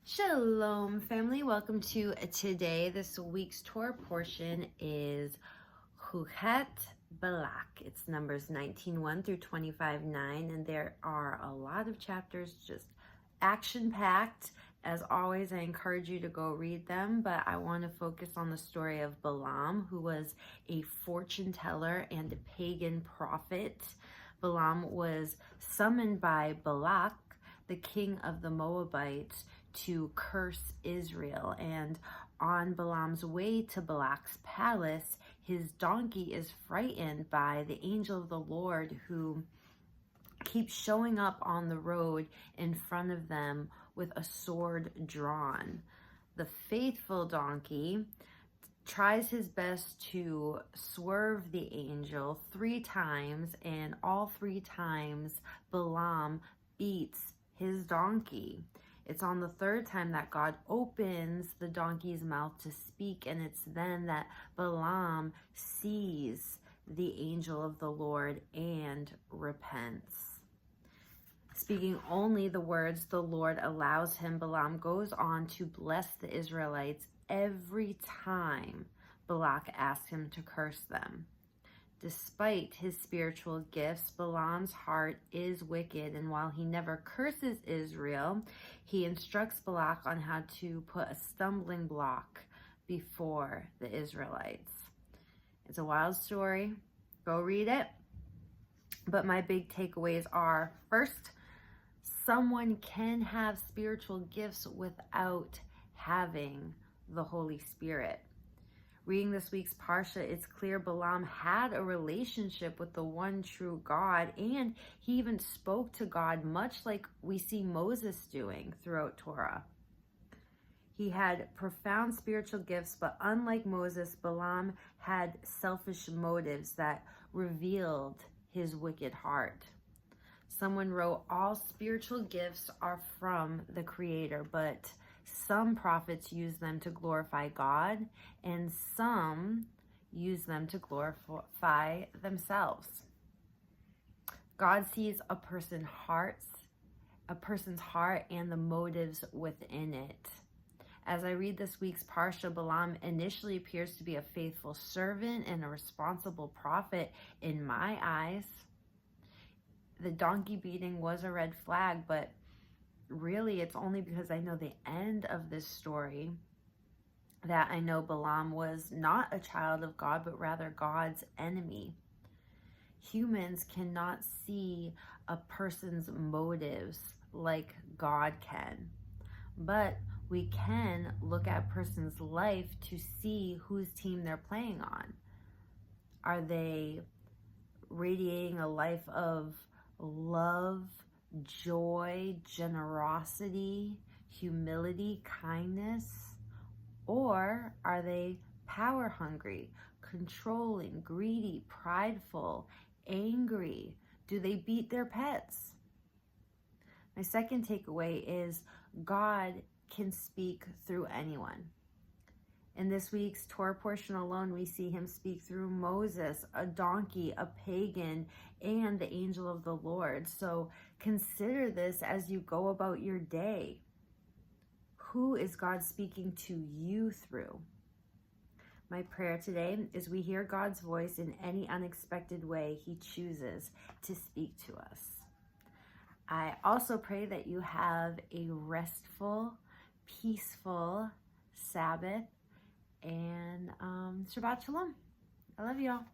Shalom, family. Welcome to today. This week's Torah portion is Chukat-Balak. It's numbers 19:1 through 25:9, and there are a lot of chapters, just action-packed. As always, I encourage you to go read them, but I want to focus on the story of Balaam, who was a fortune teller and a pagan prophet. Balaam was summoned by Balak, the king of the Moabites, to curse Israel. And on Balaam's way to Balak's palace, his donkey is frightened by the angel of the Lord, who keeps showing up on the road in front of them with a sword drawn. The faithful donkey tries his best to swerve the angel 3 times, and all 3 times Balaam beats his donkey. It's on the 3rd time that God opens the donkey's mouth to speak, and it's then that Balaam sees the angel of the Lord and repents. Speaking only the words the Lord allows him, Balaam goes on to bless the Israelites every time Balak asks him to curse them. Despite his spiritual gifts, Balaam's heart is wicked, and while he never curses Israel, he instructs Balak on how to put a stumbling block before the Israelites. It's a wild story. Go read it. But my big takeaways are, first, someone can have spiritual gifts without having the Holy Spirit. Reading this week's Parsha, it's clear Balaam had a relationship with the one true God, and he even spoke to God, much like we see Moses doing throughout Torah. He had profound spiritual gifts, but unlike Moses, Balaam had selfish motives that revealed his wicked heart. Someone wrote, all spiritual gifts are from the Creator, but some prophets use them to glorify God, and some use them to glorify themselves. God sees a person's heart and the motives within it. As I read this week's Parsha, Balaam initially appears to be a faithful servant and a responsible prophet in my eyes. The donkey beating was a red flag, but really it's only because I know the end of this story that I know Balaam was not a child of God, but rather God's enemy. Humans cannot see a person's motives like God can, but we can look at a person's life to see whose team they're playing on. Are they radiating a life of love, joy, generosity, humility, kindness? Or are they power hungry, controlling, greedy, prideful, angry? Do they beat their pets? My second takeaway is God can speak through anyone. In this week's Torah portion alone, we see him speak through Moses, a donkey, a pagan, and the angel of the Lord. So consider this as you go about your day. Who is God speaking to you through? My prayer today is we hear God's voice in any unexpected way he chooses to speak to us. I also pray that you have a restful, peaceful Sabbath, and Shabbat Shalom. I love you all.